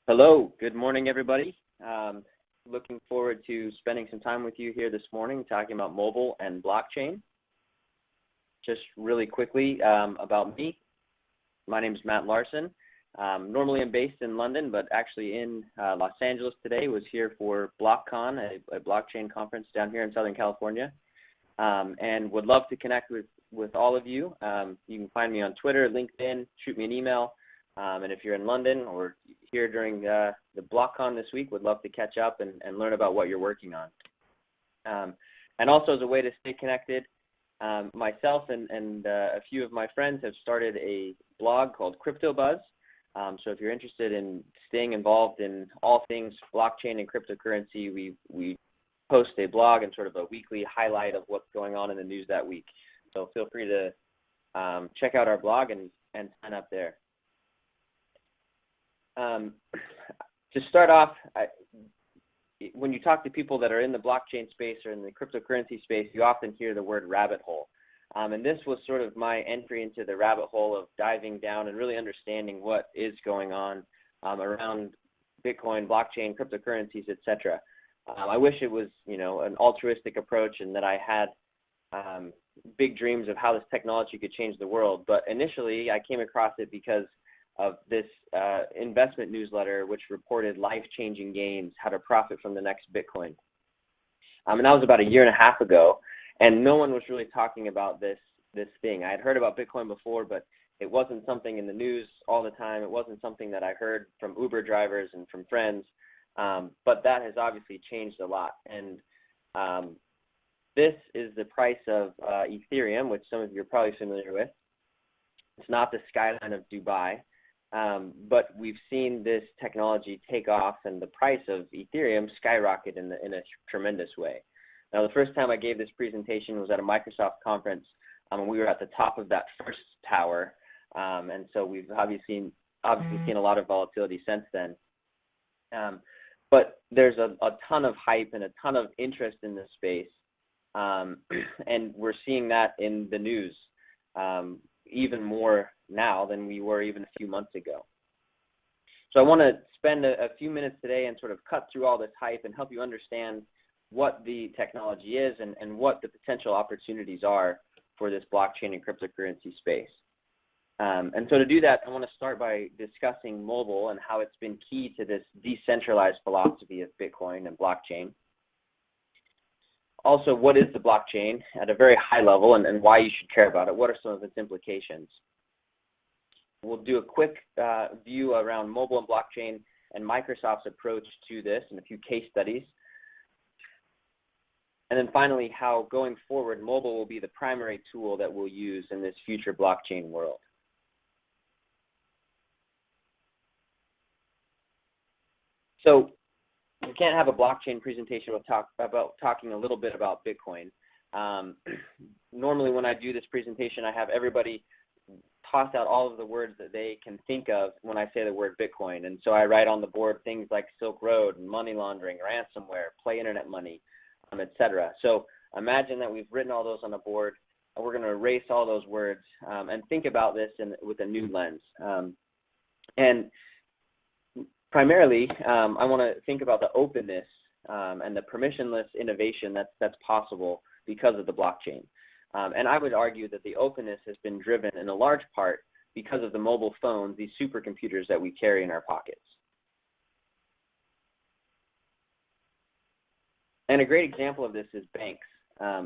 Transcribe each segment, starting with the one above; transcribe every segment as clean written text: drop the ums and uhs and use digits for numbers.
Hello, good morning, everybody. Looking forward to spending some time with you here this morning talking about mobile and blockchain. Just really quickly about me. My name is Matt Larson. Normally I'm based in London, but actually in Los Angeles today. Was here for BlockCon, a blockchain conference down here in Southern California, and would love to connect with all of you. You can find me on Twitter, LinkedIn, shoot me an email. And if you're in London or here during the BlockCon this week, would love to catch up and learn about what you're working on. And also as a way to stay connected, myself and a few of my friends have started a blog called Crypto Buzz. So if you're interested in staying involved in all things blockchain and cryptocurrency, we post a blog and sort of a weekly highlight of what's going on in the news that week. So feel free to check out our blog and sign up there. To start off, when you talk to people that are in the blockchain space or in the cryptocurrency space, you often hear the word rabbit hole. And this was sort of my entry into the rabbit hole of diving down and really understanding what is going on around Bitcoin, blockchain, cryptocurrencies, etc. I wish it was, an altruistic approach and that I had big dreams of how this technology could change the world. But initially, I came across it because of this investment newsletter, which reported life-changing gains, how to profit from the next Bitcoin. And that was about a year and a half ago, and no one was really talking about this thing. I had heard about Bitcoin before, but it wasn't something in the news all the time. It wasn't something that I heard from Uber drivers and from friends, but that has obviously changed a lot. And this is the price of Ethereum, which some of you are probably familiar with. It's not the skyline of Dubai. But we've seen this technology take off and the price of Ethereum skyrocket in a tremendous way. Now, the first time I gave this presentation was at a Microsoft conference, and we were at the top of that first tower, and so we've obviously seen a lot of volatility since then. But there's a ton of hype and a ton of interest in this space, and we're seeing that in the news even more now than we were even a few months ago. So I want to spend a few minutes today and sort of cut through all this hype and help you understand what the technology is and what the potential opportunities are for this blockchain and cryptocurrency space. And so to do that, I want to start by discussing mobile and how it's been key to this decentralized philosophy of Bitcoin and blockchain. Also, what is the blockchain at a very high level and why you should care about it? What are some of its implications? We'll do a quick view around mobile and blockchain and Microsoft's approach to this and a few case studies. And then finally, how going forward, mobile will be the primary tool that we'll use in this future blockchain world. So we can't have a blockchain presentation without talking a little bit about Bitcoin. Normally when I do this presentation, I have everybody toss out all of the words that they can think of when I say the word Bitcoin. And so I write on the board things like Silk Road, money laundering, ransomware, play internet money, etc. So imagine that we've written all those on the board, and we're going to erase all those words and think about this with a new lens. And primarily, I want to think about the openness and the permissionless innovation that's possible because of the blockchain. And I would argue that the openness has been driven in a large part because of the mobile phones, these supercomputers that we carry in our pockets. And a great example of this is banks.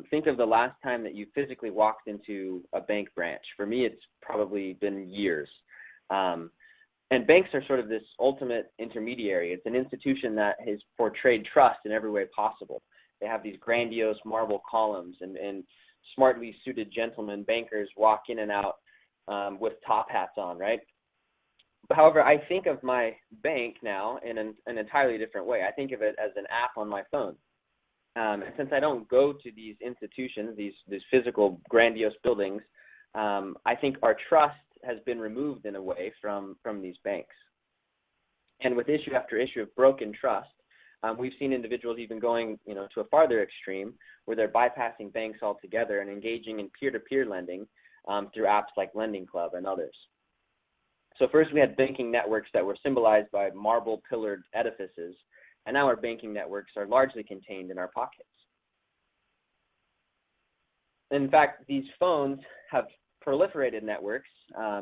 Think of the last time that you physically walked into a bank branch. For me, it's probably been years. And banks are sort of this ultimate intermediary. It's an institution that has portrayed trust in every way possible. They have these grandiose marble columns and smartly suited gentlemen bankers walk in and out with top hats on, right? However, I think of my bank now in an entirely different way. I think of it as an app on my phone. And since I don't go to these institutions, these physical grandiose buildings, I think our trust has been removed in a way from these banks. And with issue after issue of broken trust, we've seen individuals even going, to a farther extreme where they're bypassing banks altogether and engaging in peer-to-peer lending through apps like Lending Club and others. So first we had banking networks that were symbolized by marble-pillared edifices, and now our banking networks are largely contained in our pockets. In fact, these phones have proliferated networks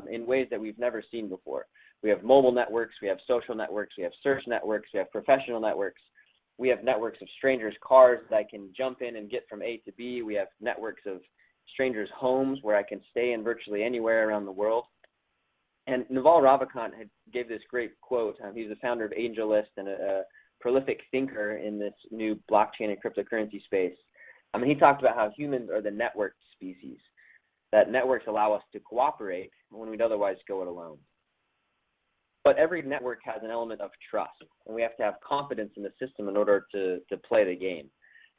in ways that we've never seen before. We have mobile networks, we have social networks, we have search networks, we have professional networks. We have networks of strangers' cars that I can jump in and get from A to B. We have networks of strangers' homes where I can stay in virtually anywhere around the world. And Naval Ravikant gave this great quote. He's the founder of AngelList and a prolific thinker in this new blockchain and cryptocurrency space. He talked about how humans are the networked species, that networks allow us to cooperate when we'd otherwise go it alone. But every network has an element of trust, and we have to have confidence in the system in order to play the game.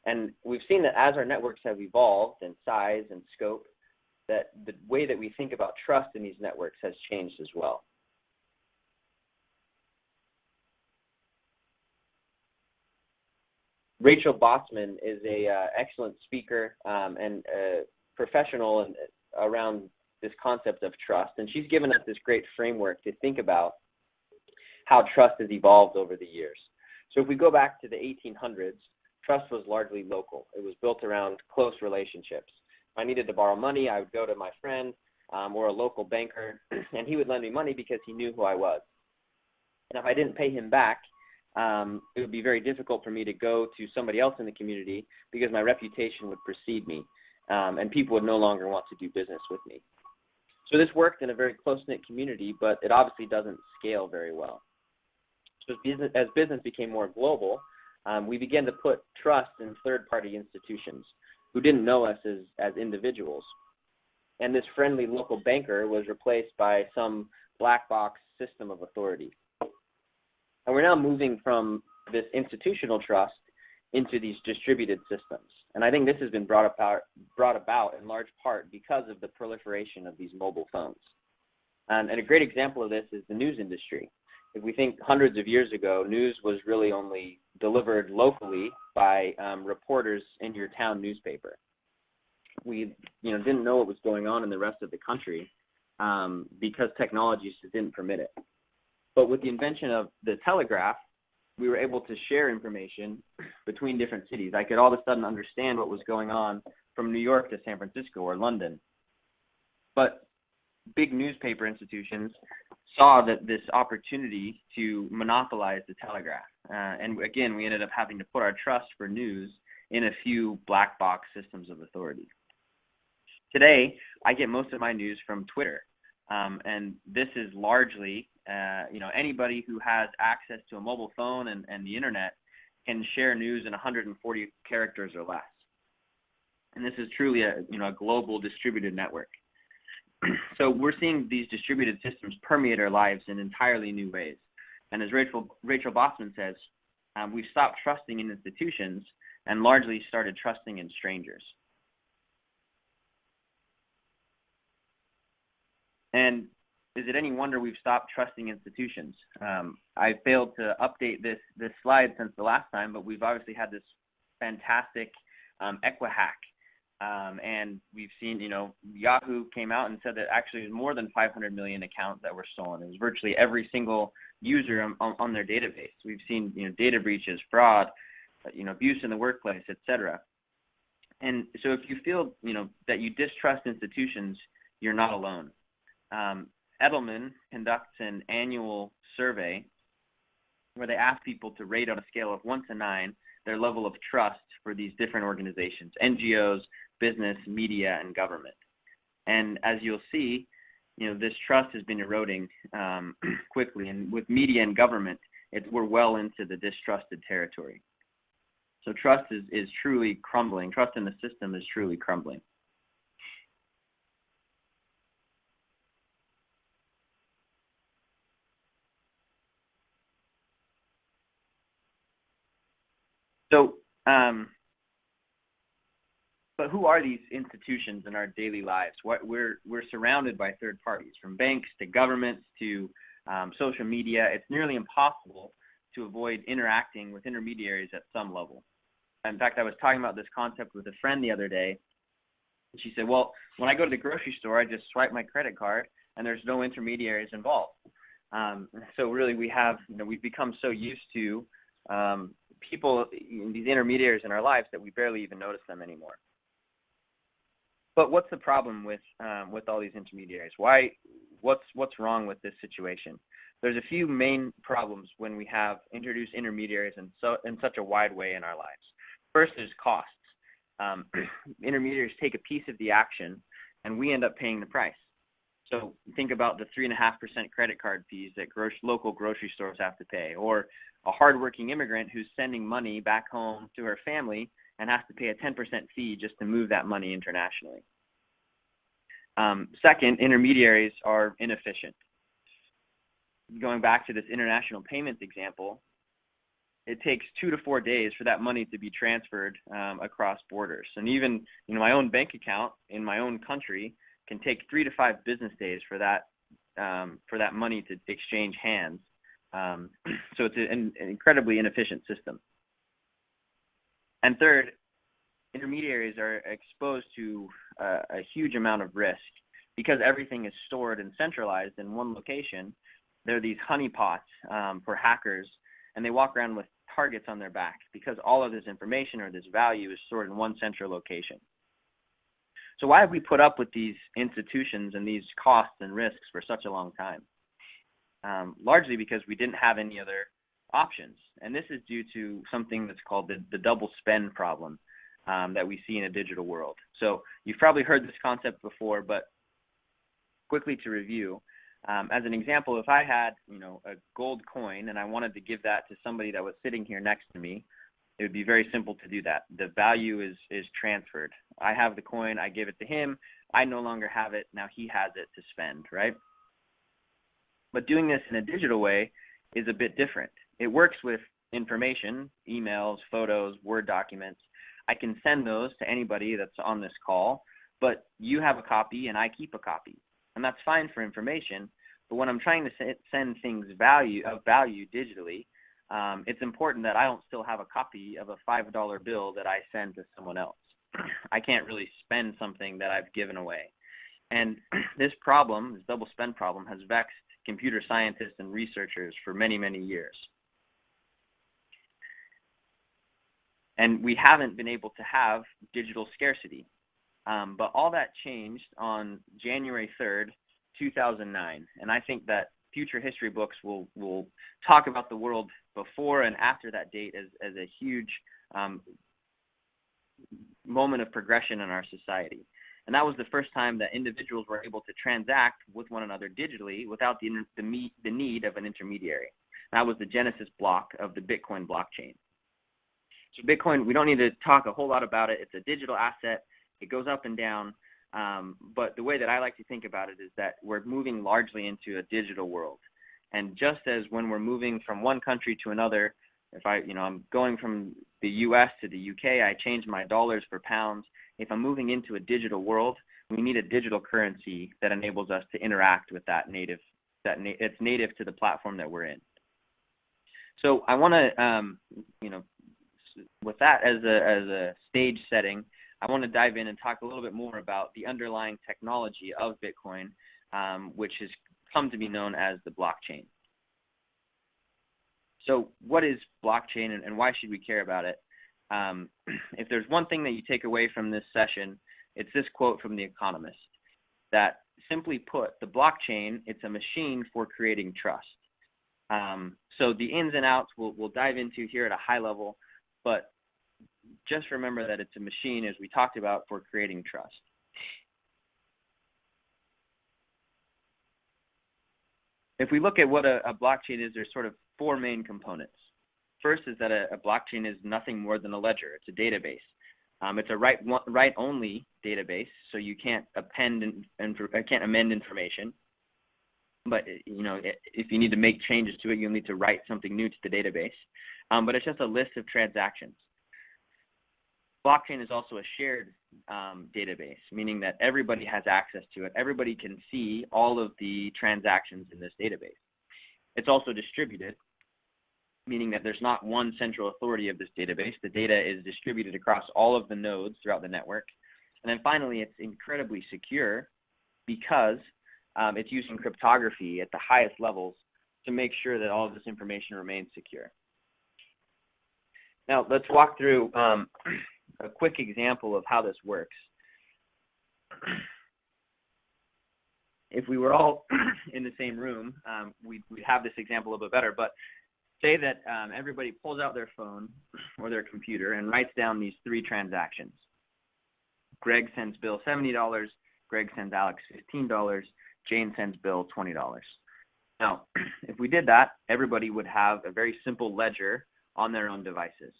And we've seen that as our networks have evolved in size and scope, that the way that we think about trust in these networks has changed as well. Rachel Botsman is a excellent speaker and professional around this concept of trust, and she's given us this great framework to think about how trust has evolved over the years. So if we go back to the 1800s, trust was largely local. It was built around close relationships. If I needed to borrow money, I would go to my friend or a local banker, and he would lend me money because he knew who I was. And if I didn't pay him back, it would be very difficult for me to go to somebody else in the community because my reputation would precede me, and people would no longer want to do business with me. So this worked in a very close-knit community, but it obviously doesn't scale very well. So as business became more global, we began to put trust in third-party institutions who didn't know us as individuals. And this friendly local banker was replaced by some black box system of authority. And we're now moving from this institutional trust into these distributed systems. And I think this has been brought about in large part because of the proliferation of these mobile phones. And a great example of this is the news industry. If we think hundreds of years ago, news was really only delivered locally by reporters in your town newspaper. We didn't know what was going on in the rest of the country because technology just didn't permit it. But with the invention of the telegraph, we were able to share information between different cities. I could all of a sudden understand what was going on from New York to San Francisco or London. But big newspaper institutions saw that this opportunity to monopolize the telegraph. And again, we ended up having to put our trust for news in a few black box systems of authority. Today, I get most of my news from Twitter. And this is largely, anybody who has access to a mobile phone and the internet can share news in 140 characters or less. And this is truly a global distributed network. So we're seeing these distributed systems permeate our lives in entirely new ways. And as Rachel Botsman says, we've stopped trusting in institutions and largely started trusting in strangers. And is it any wonder we've stopped trusting institutions? I failed to update this slide since the last time, but we've obviously had this fantastic Equihack. And we've seen, Yahoo came out and said that actually there's more than 500 million accounts that were stolen. It was virtually every single user on their database. We've seen, data breaches, fraud, abuse in the workplace, etc. And so if you feel, that you distrust institutions, you're not alone. Edelman conducts an annual survey where they ask people to rate on a scale of 1 to 9 their level of trust for these different organizations, NGOs, business, media, and government. And as you'll see, this trust has been eroding quickly. And with media and government, we're well into the distrusted territory. So trust is truly crumbling. Trust in the system is truly crumbling. So, but who are these institutions in our daily lives? We're surrounded by third parties, from banks to governments to social media. It's nearly impossible to avoid interacting with intermediaries at some level. In fact, I was talking about this concept with a friend the other day, and she said, well, when I go to the grocery store, I just swipe my credit card, and there's no intermediaries involved. So really we've become so used to people, these intermediaries in our lives, that we barely even notice them anymore. But what's the problem with all these intermediaries? What's wrong with this situation? There's a few main problems when we have introduced intermediaries in such a wide way in our lives. First is costs. Intermediaries take a piece of the action, and we end up paying the price. So think about the 3.5% credit card fees that local grocery stores have to pay, or a hardworking immigrant who's sending money back home to her family and has to pay a 10% fee just to move that money internationally. Second, intermediaries are inefficient. Going back to this international payments example, it takes 2 to 4 days for that money to be transferred across borders. And even my own bank account in my own country can take 3 to 5 business days for that money to exchange hands. So it's an incredibly inefficient system. And third, intermediaries are exposed to a huge amount of risk because everything is stored and centralized in one location. There are these honeypots for hackers, and they walk around with targets on their back because all of this information or this value is stored in one central location. So why have we put up with these institutions and these costs and risks for such a long time? Largely because we didn't have any other options. And this is due to something that's called the double spend problem that we see in a digital world. So you've probably heard this concept before, but quickly to review, as an example, if I had a gold coin and I wanted to give that to somebody that was sitting here next to me, it would be very simple to do that. The value is transferred. I have the coin, I give it to him, I no longer have it, now he has it to spend, right? But doing this in a digital way is a bit different. It works with information, emails, photos, Word documents. I can send those to anybody that's on this call, but you have a copy and I keep a copy. And that's fine for information, but when I'm trying to send things of value digitally, it's important that I don't still have a copy of a $5 bill that I send to someone else. I can't really spend something that I've given away. And this problem, this double spend problem, has vexed computer scientists and researchers for many, many years. And we haven't been able to have digital scarcity. But all that changed on January 3rd, 2009. And I think that future history books will talk about the world before and after that date as a huge moment of progression in our society. And that was the first time that individuals were able to transact with one another digitally without the need of an intermediary. That was the genesis block of the Bitcoin blockchain. So Bitcoin, we don't need to talk a whole lot about it. It's a digital asset. It goes up and down. But the way that I like to think about it is that we're moving largely into a digital world. And just as when we're moving from one country to another, if I'm going from the US to the UK, I change my dollars for pounds. If I'm moving into a digital world, we need a digital currency that enables us to interact with it's native to the platform that we're in. So I want to, with that as a stage setting, I want to dive in and talk a little bit more about the underlying technology of Bitcoin, which has come to be known as the blockchain. So what is blockchain and why should we care about it? If there's one thing that you take away from this session, it's this quote from The Economist, that simply put, the blockchain, it's a machine for creating trust. So the ins and outs we'll dive into here at a high level, but just remember that it's a machine, as we talked about, for creating trust. If we look at what a blockchain is, there's sort of 4 main components. First is that a blockchain is nothing more than a ledger. It's a database. It's a write-only database, so you can't amend information. But if you need to make changes to it, you'll need to write something new to the database. But it's just a list of transactions. Blockchain is also a shared database, meaning that everybody has access to it. Everybody can see all of the transactions in this database. It's also distributed, meaning that there's not one central authority of this database. The data is distributed across all of the nodes throughout the network. And then finally, it's incredibly secure because it's using cryptography at the highest levels to make sure that all of this information remains secure. Now, let's walk through a quick example of how this works. If we were all in the same room, we'd have this example a little bit better, but say that everybody pulls out their phone or their computer and writes down these 3 transactions. Greg sends Bill $70, Greg sends Alex $15, Jane sends Bill $20. Now, if we did that, everybody would have a very simple ledger on their own devices.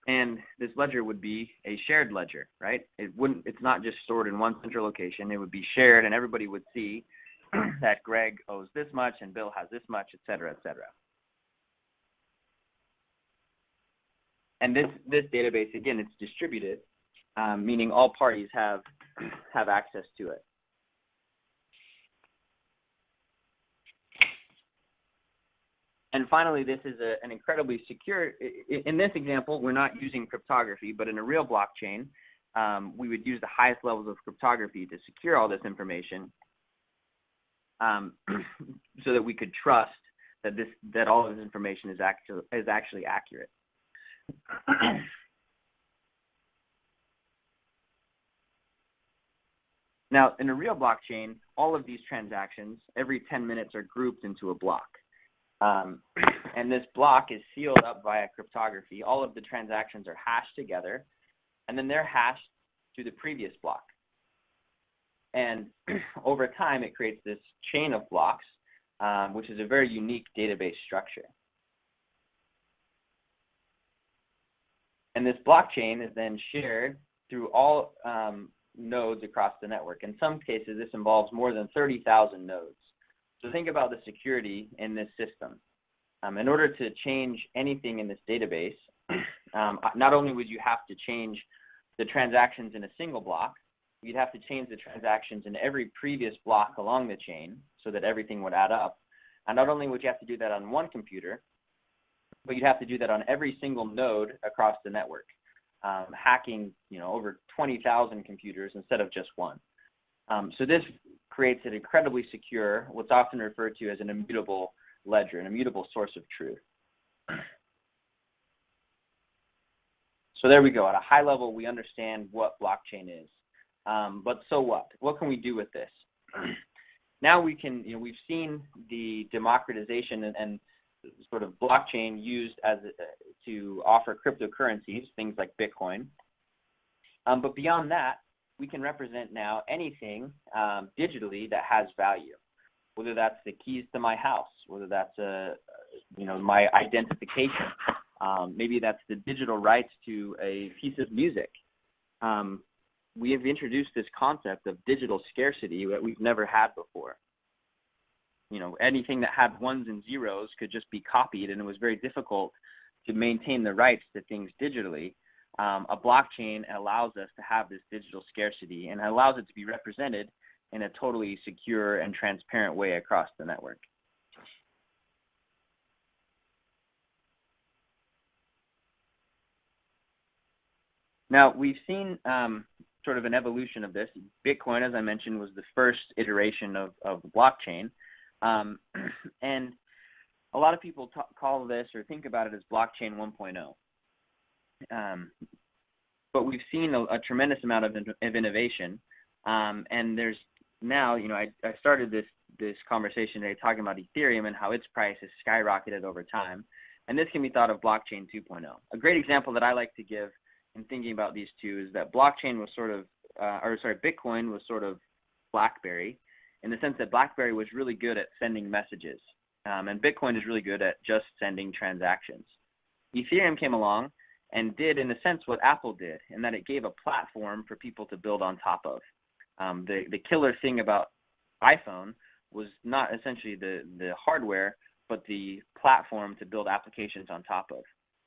And this ledger would be a shared ledger, right? It's not just stored in one central location. It would be shared, and everybody would see that Greg owes this much and Bill has this much, et cetera, et cetera. And this database, again, it's distributed, meaning all parties have access to it. And finally, this is an incredibly secure, in this example, we're not using cryptography, but in a real blockchain, we would use the highest levels of cryptography to secure all this information so that we could trust that all of this information is actually accurate. Now, in a real blockchain, all of these transactions, every 10 minutes, are grouped into a block. And this block is sealed up via cryptography. All of the transactions are hashed together, and then they're hashed to the previous block. And over time, it creates this chain of blocks, which is a very unique database structure. And this blockchain is then shared through all nodes across the network. In some cases, this involves more than 30,000 nodes. So think about the security in this system. In order to change anything in this database, not only would you have to change the transactions in a single block, you'd have to change the transactions in every previous block along the chain so that everything would add up. And not only would you have to do that on one computer, but you'd have to do that on every single node across the network, hacking over 20,000 computers instead of just one. So this creates an incredibly secure, what's often referred to as an immutable ledger, an immutable source of truth. So there we go. At a high level, we understand what blockchain is. But so what? What can we do with this? Now we can, we've seen the democratization and sort of blockchain used to offer cryptocurrencies, things like Bitcoin. But beyond that, we can represent now anything digitally that has value, whether that's the keys to my house, whether that's my identification, maybe that's the digital rights to a piece of music. We have introduced this concept of digital scarcity that we've never had before. Anything that had ones and zeros could just be copied, and it was very difficult to maintain the rights to things digitally. A blockchain allows us to have this digital scarcity and allows it to be represented in a totally secure and transparent way across the network. Now, we've seen sort of an evolution of this. Bitcoin, as I mentioned, was the first iteration of the blockchain. And a lot of people call this or think about it as blockchain 1.0. But we've seen a tremendous amount of innovation. And there's now, I started this conversation today talking about Ethereum and how its price has skyrocketed over time. And this can be thought of blockchain 2.0. A great example that I like to give in thinking about these two is that Bitcoin was sort of BlackBerry, in the sense that BlackBerry was really good at sending messages. And Bitcoin is really good at just sending transactions. Ethereum came along and did, in a sense, what Apple did, in that it gave a platform for people to build on top of. The killer thing about iPhone was not essentially the hardware, but the platform to build applications on top of.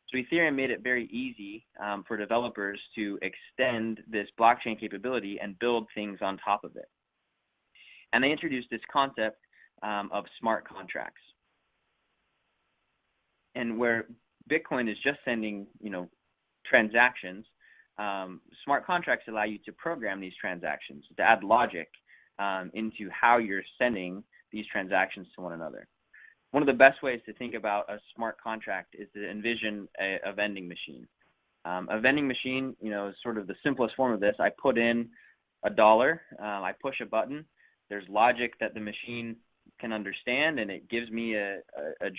So Ethereum made it very easy for developers to extend this blockchain capability and build things on top of it. And they introduced this concept of smart contracts. And where Bitcoin is just sending, transactions, smart contracts allow you to program these transactions, to add logic into how you're sending these transactions to one another. One of the best ways to think about a smart contract is to envision a vending machine. A vending machine, is sort of the simplest form of this. I put in $1, I push a button, there's logic that the machine can understand, and it gives me a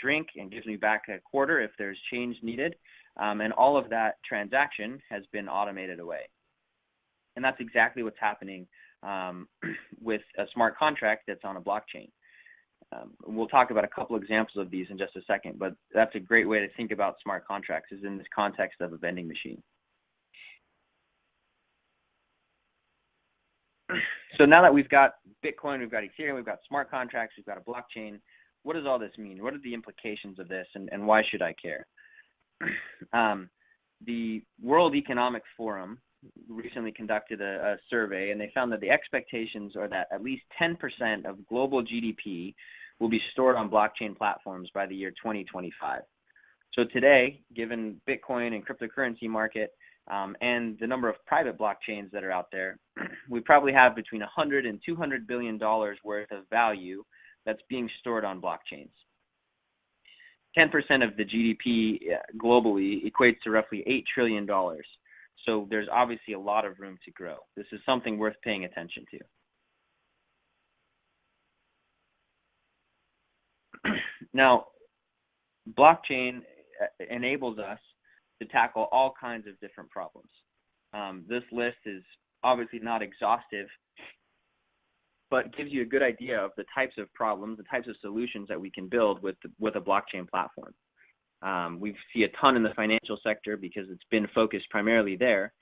drink and gives me back a quarter if there's change needed, and all of that transaction has been automated away. And that's exactly what's happening with a smart contract that's on a blockchain. We'll talk about a couple examples of these in just a second, but that's a great way to think about smart contracts, is in this context of a vending machine. So now that we've got Bitcoin, we've got Ethereum, we've got smart contracts, we've got a blockchain, what does all this mean? What are the implications of this, and why should I care? The World Economic Forum recently conducted a survey, and they found that the expectations are that at least 10% of global GDP will be stored on blockchain platforms by the year 2025. So today, given Bitcoin and cryptocurrency market and the number of private blockchains that are out there, we probably have between $100 and $200 billion worth of value that's being stored on blockchains. 10% of the GDP globally equates to roughly $8 trillion. So there's obviously a lot of room to grow. This is something worth paying attention to. Now, blockchain enables us to tackle all kinds of different problems. This list is obviously not exhaustive, but gives you a good idea of the types of problems, the types of solutions that we can build with a blockchain platform. We see a ton in the financial sector because it's been focused primarily there,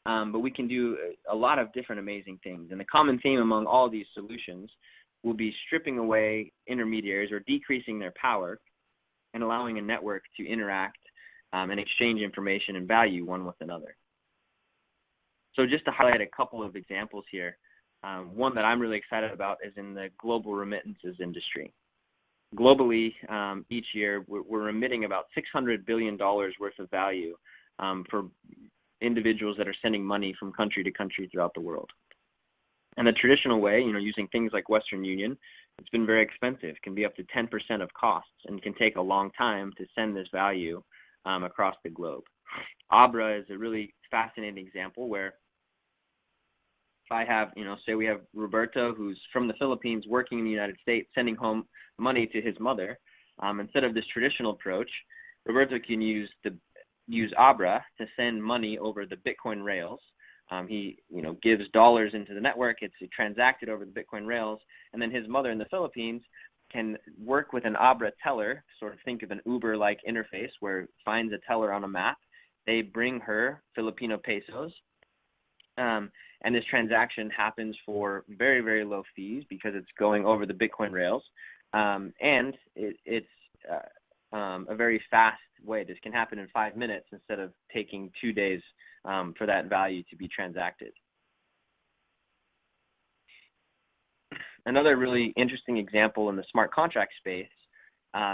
but we can do a lot of different amazing things. And the common theme among all these solutions will be stripping away intermediaries or decreasing their power and allowing a network to interact and exchange information and value one with another. So just to highlight a couple of examples here, one that I'm really excited about is in the global remittances industry. Globally, each year, we're remitting about $600 billion worth of value for individuals that are sending money from country to country throughout the world. And the traditional way, using things like Western Union, it's been very expensive, can be up to 10% of costs, and can take a long time to send this value across the globe. Abra is a really fascinating example where if I have, say we have Roberto who's from the Philippines working in the United States, sending home money to his mother, instead of this traditional approach, Roberto can use Abra to send money over the Bitcoin rails. He, gives dollars into the network. It's transacted over the Bitcoin rails, and then his mother in the Philippines can work with an Abra teller. Sort of think of an Uber-like interface where it finds a teller on a map. They bring her Filipino pesos, and this transaction happens for very, very low fees because it's going over the Bitcoin rails, and it's a very fast way. This can happen in 5 minutes instead of taking 2 days for that value to be transacted. Another really interesting example in the smart contract space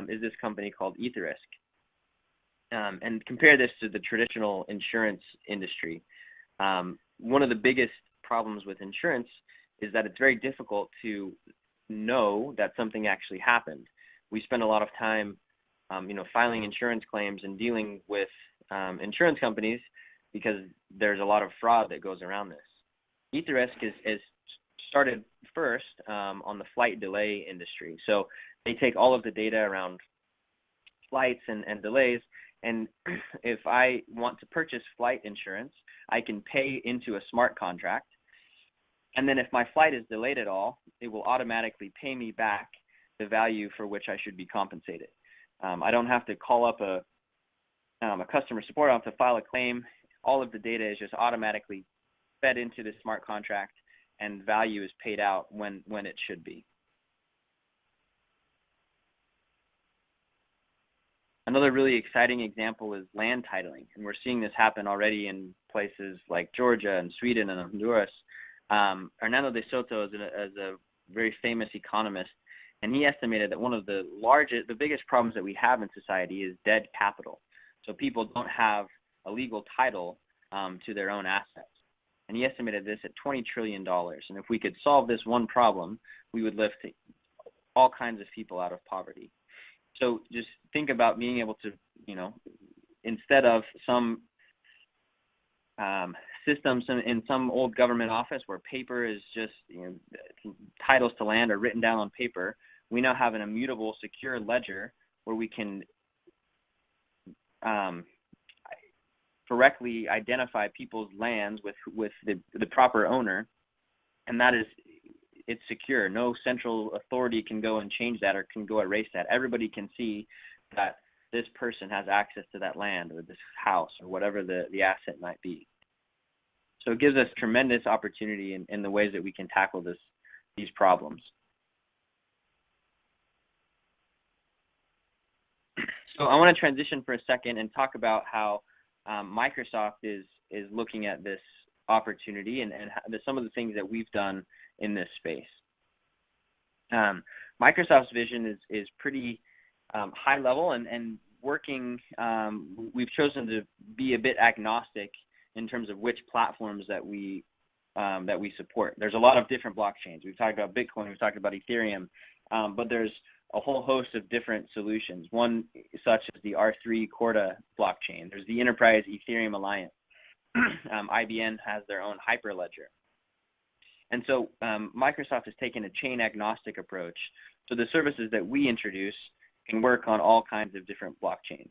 is this company called Etherisk. And compare this to the traditional insurance industry. One of the biggest problems with insurance is that it's very difficult to know that something actually happened. We spend a lot of time, filing insurance claims and dealing with insurance companies because there's a lot of fraud that goes around this. Etherisk is started first on the flight delay industry. So they take all of the data around flights and delays, and if I want to purchase flight insurance, I can pay into a smart contract, and then if my flight is delayed at all, it will automatically pay me back the value for which I should be compensated. I don't have to call up a customer support. I don't have to file a claim. All of the data is just automatically fed into the smart contract, and value is paid out when it should be. Another really exciting example is land titling, and we're seeing this happen already in places like Georgia and Sweden and Honduras. Hernando de Soto is a very famous economist, and he estimated that one of the biggest problems that we have in society is dead capital. So people don't have a legal title to their own assets. and he estimated this at $20 trillion. And if we could solve this one problem, we would lift all kinds of people out of poverty. So just think about being able to, instead of some systems in some old government office where paper is just, titles to land are written down on paper, we now have an immutable, secure ledger where we can correctly identify people's lands with the proper owner, and it's secure. No central authority can go and change that or can go erase that. Everybody can see that this person has access to that land or this house or whatever the asset might be. So it gives us tremendous opportunity in the ways that we can tackle these problems. So I want to transition for a second and talk about how Microsoft is looking at this opportunity and some of the things that we've done in this space. Microsoft's vision is pretty high level and working. We've chosen to be a bit agnostic in terms of which platforms that we support. There's a lot of different blockchains. We've talked about Bitcoin, we've talked about Ethereum, but there's a whole host of different solutions. One such as the R3 Corda blockchain. There's the Enterprise Ethereum Alliance. IBM has their own Hyperledger. And so Microsoft has taken a chain agnostic approach. So the services that we introduce can work on all kinds of different blockchains.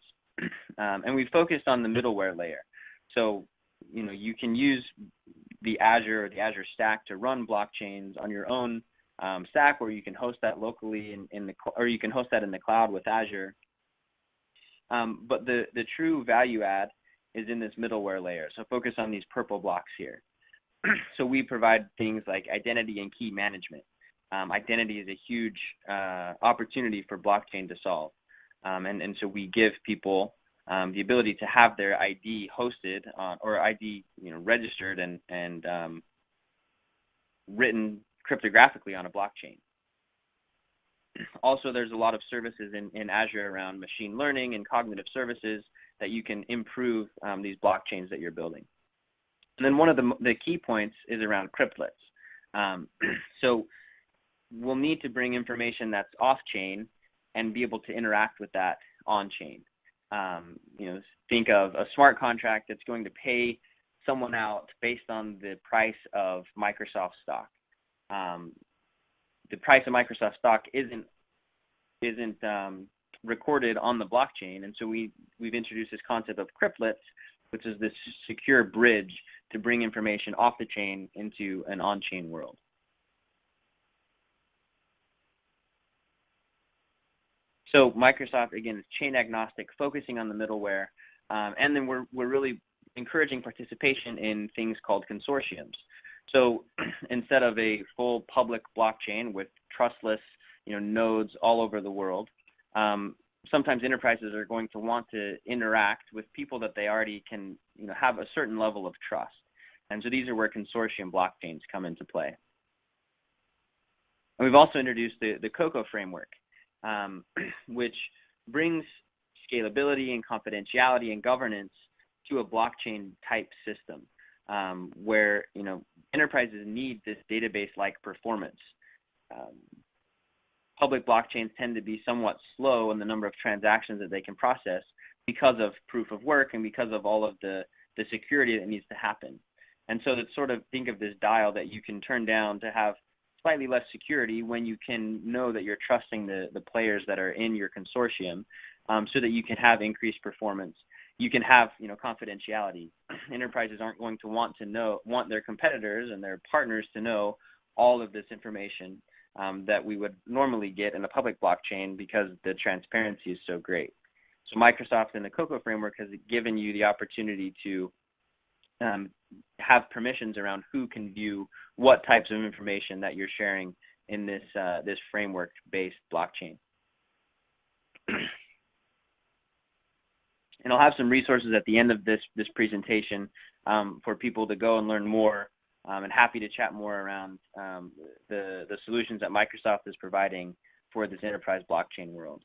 And we focused on the middleware layer. So, you can use the Azure or the Azure Stack to run blockchains on your own stack, or you can host that locally or you can host that in the cloud with Azure. But the true value add is in this middleware layer. So focus on these purple blocks here. So we provide things like identity and key management. Identity is a huge opportunity for blockchain to solve. And so we give people the ability to have their ID hosted or ID registered and written cryptographically on a blockchain. Also, there's a lot of services in Azure around machine learning and cognitive services that you can improve these blockchains that you're building. And then one of the key points is around cryptlets. So we'll need to bring information that's off-chain and be able to interact with that on-chain. Think of a smart contract that's going to pay someone out based on the price of Microsoft stock. The price of Microsoft stock isn't recorded on the blockchain, and so we've introduced this concept of cryptlets, which is this secure bridge to bring information off the chain into an on-chain world. So Microsoft, again, is chain agnostic, focusing on the middleware, and then we're really encouraging participation in things called consortiums. So instead of a full public blockchain with trustless, nodes all over the world, sometimes enterprises are going to want to interact with people that they already can, have a certain level of trust. And so these are where consortium blockchains come into play. And we've also introduced the COCO framework, which brings scalability and confidentiality and governance to a blockchain type system, where enterprises need this database-like performance. Public blockchains tend to be somewhat slow in the number of transactions that they can process because of proof of work and because of all of the security that needs to happen. And so to sort of think of this dial that you can turn down to have slightly less security when you can know that you're trusting the players that are in your consortium, so that you can have increased performance. You can have confidentiality. Enterprises aren't going to want their competitors and their partners to know all of this information that we would normally get in a public blockchain because the transparency is so great. So Microsoft in the COCO framework has given you the opportunity to have permissions around who can view what types of information that you're sharing in this framework-based blockchain. And I'll have some resources at the end of this presentation for people to go and learn more, and happy to chat more around the solutions that Microsoft is providing for this enterprise blockchain world.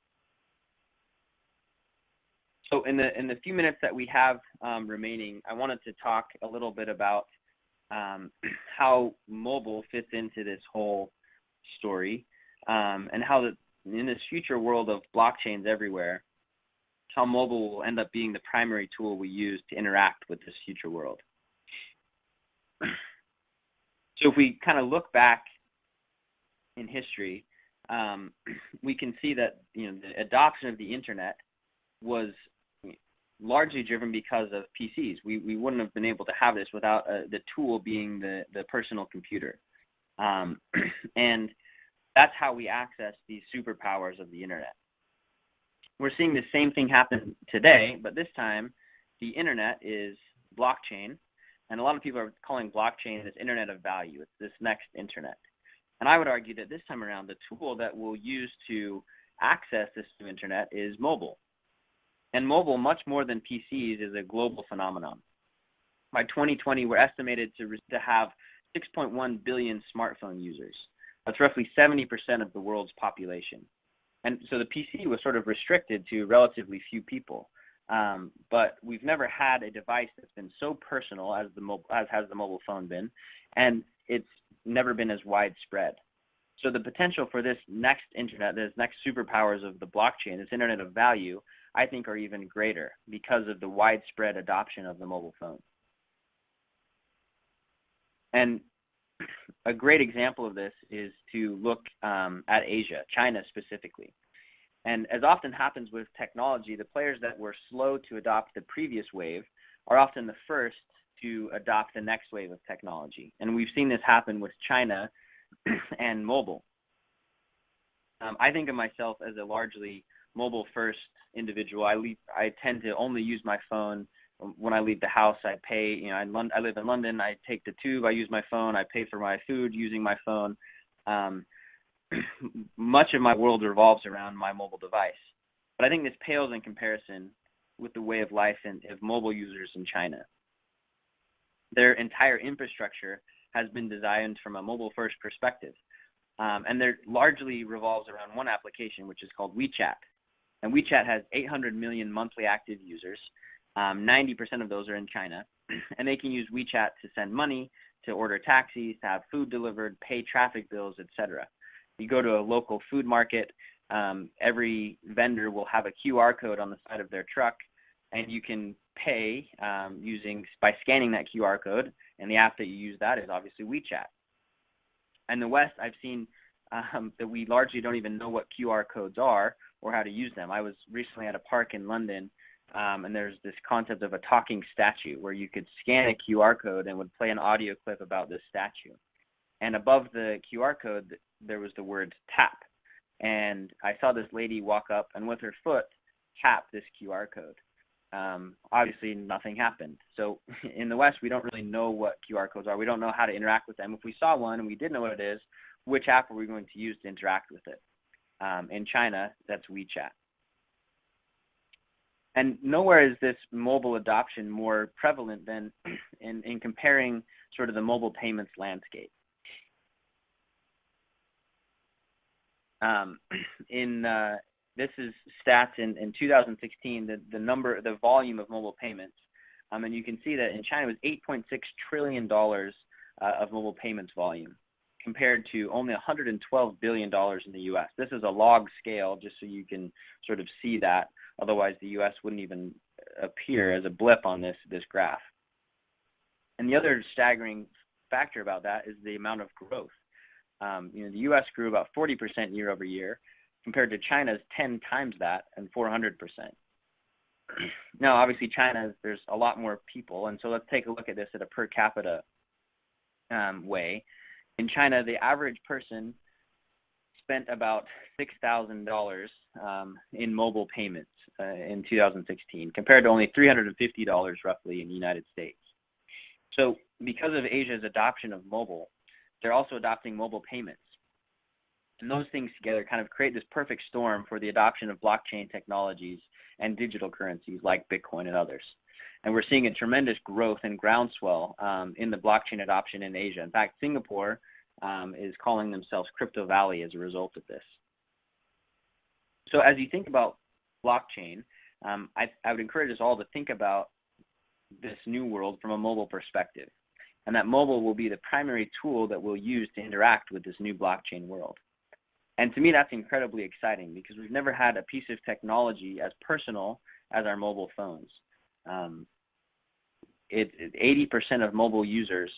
So in the few minutes that we have remaining, I wanted to talk a little bit about how mobile fits into this whole story, and how in this future world of blockchains everywhere, how mobile will end up being the primary tool we use to interact with this future world. So if we kind of look back in history, we can see that the adoption of the internet was largely driven because of PCs. We wouldn't have been able to have this without the tool being the personal computer. And that's how we access these superpowers of the internet. We're seeing the same thing happen today, but this time the internet is blockchain, and a lot of people are calling blockchain this internet of value. It's this next internet. And I would argue that this time around, the tool that we'll use to access this new internet is mobile. And mobile, much more than PCs, is a global phenomenon. By 2020, we're estimated to have 6.1 billion smartphone users. That's roughly 70% of the world's population. And so the PC was sort of restricted to relatively few people. But we've never had a device that's been so personal as has the mobile phone been, and it's never been as widespread. So the potential for this next internet, this next superpowers of the blockchain, this internet of value, I think are even greater because of the widespread adoption of the mobile phone. And a great example of this is to look at Asia, China specifically. And as often happens with technology, the players that were slow to adopt the previous wave are often the first to adopt the next wave of technology. And we've seen this happen with China and mobile. I think of myself as a largely mobile-first individual. I tend to only use my phone when I leave the house. I pay, I live in London, I take the tube, I use my phone, I pay for my food using my phone. Much of my world revolves around my mobile device. But I think this pales in comparison with the way of life of mobile users in China. Their entire infrastructure has been designed from a mobile-first perspective. And there largely revolves around one application, which is called WeChat. And WeChat has 800 million monthly active users. 90% of those are in China. And they can use WeChat to send money, to order taxis, to have food delivered, pay traffic bills, etc. You go to a local food market, every vendor will have a QR code on the side of their truck, and you can pay by scanning that QR code, and the app that you use that is obviously WeChat. In the West, I've seen that we largely don't even know what QR codes are or how to use them. I was recently at a park in London, and there's this concept of a talking statue where you could scan a QR code and would play an audio clip about this statue. And above the QR code, there was the word tap. And I saw this lady walk up and with her foot tap this QR code. Obviously, nothing happened. So in the West, we don't really know what QR codes are. We don't know how to interact with them. If we saw one and we did know what it is, which app are we going to use to interact with it? In China, that's WeChat. And nowhere is this mobile adoption more prevalent than in comparing sort of the mobile payments landscape. This is stats in 2016, the volume of mobile payments. And you can see that in China it was $8.6 trillion of mobile payments volume, compared to only $112 billion in the U.S. This is a log scale, just so you can sort of see that. Otherwise, the U.S. wouldn't even appear as a blip on this graph. And the other staggering factor about that is the amount of growth. The U.S. grew about 40% year over year, compared to China's 10 times that and 400%. Now, obviously, there's a lot more people, and so let's take a look at this at a per capita way. In China, the average person spent about $6,000 in mobile payments in 2016, compared to only $350 roughly in the United States. So because of Asia's adoption of mobile, they're also adopting mobile payments. And those things together kind of create this perfect storm for the adoption of blockchain technologies and digital currencies like Bitcoin and others. And we're seeing a tremendous growth and groundswell in the blockchain adoption in Asia. In fact, Singapore is calling themselves Crypto Valley as a result of this. So as you think about blockchain, I would encourage us all to think about this new world from a mobile perspective. and that mobile will be the primary tool that we'll use to interact with this new blockchain world. And to me, that's incredibly exciting because we've never had a piece of technology as personal as our mobile phones. 80% of mobile users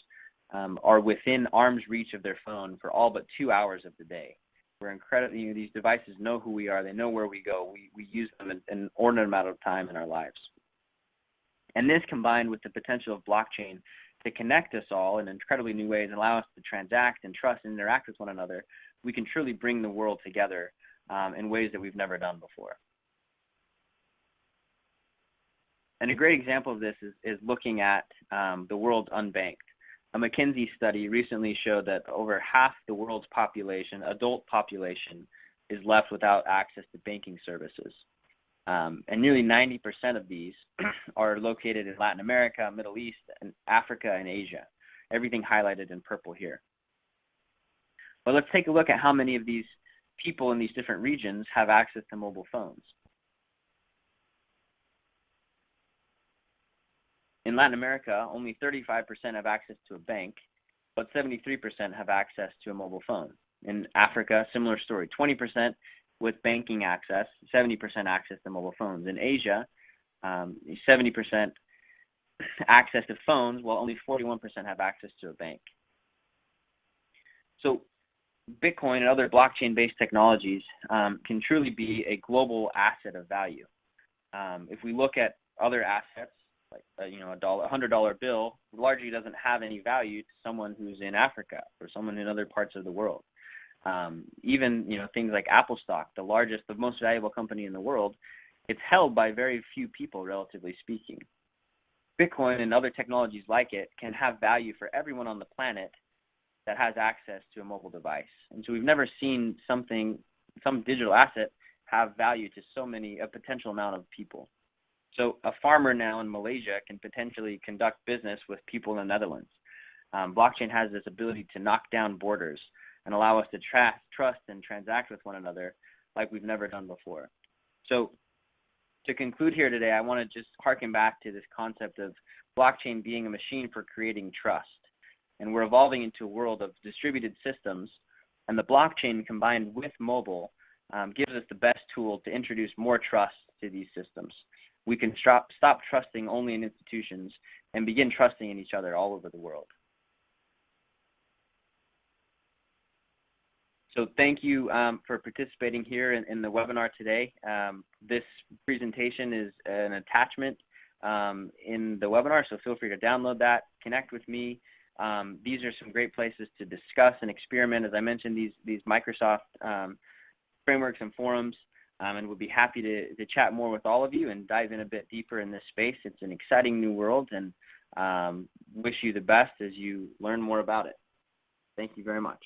are within arm's reach of their phone for all but 2 hours of the day. We're incredibly, these devices know who we are, they know where we go, we use them in an ordinary amount of time in our lives. And this, combined with the potential of blockchain to connect us all in incredibly new ways and allow us to transact and trust and interact with one another, we can truly bring the world together in ways that we've never done before. And a great example of this is looking at the world unbanked. A McKinsey study recently showed that over half the world's population, adult population, is left without access to banking services. And nearly 90% of these are located in Latin America, Middle East, and Africa, and Asia. Everything highlighted in purple here. But let's take a look at how many of these people in these different regions have access to mobile phones. In Latin America, only 35% have access to a bank, but 73% have access to a mobile phone. In Africa, similar story, 20% with banking access, 70% access to mobile phones. In Asia, 70% access to phones, while only 41% have access to a bank. So Bitcoin and other blockchain-based technologies can truly be a global asset of value. If we look at other assets, like a $100 bill largely doesn't have any value to someone who's in Africa or someone in other parts of the world. Even things like Apple stock, the largest, the most valuable company in the world, it's held by very few people, relatively speaking. Bitcoin and other technologies like it can have value for everyone on the planet that has access to a mobile device. And so we've never seen some digital asset have value to a potential amount of people. So a farmer now in Malaysia can potentially conduct business with people in the Netherlands. Blockchain has this ability to knock down borders and allow us to trust and transact with one another like we've never done before. So to conclude here today, I want to just harken back to this concept of blockchain being a machine for creating trust. And we're evolving into a world of distributed systems, and the blockchain combined with mobile gives us the best tool to introduce more trust to these systems. We can stop trusting only in institutions and begin trusting in each other all over the world. So thank you for participating here in the webinar today. This presentation is an attachment in the webinar, so feel free to download that, connect with me. These are some great places to discuss and experiment. As I mentioned, these Microsoft frameworks and forums, and we'll be happy to chat more with all of you and dive in a bit deeper in this space. It's an exciting new world, and wish you the best as you learn more about it. Thank you very much.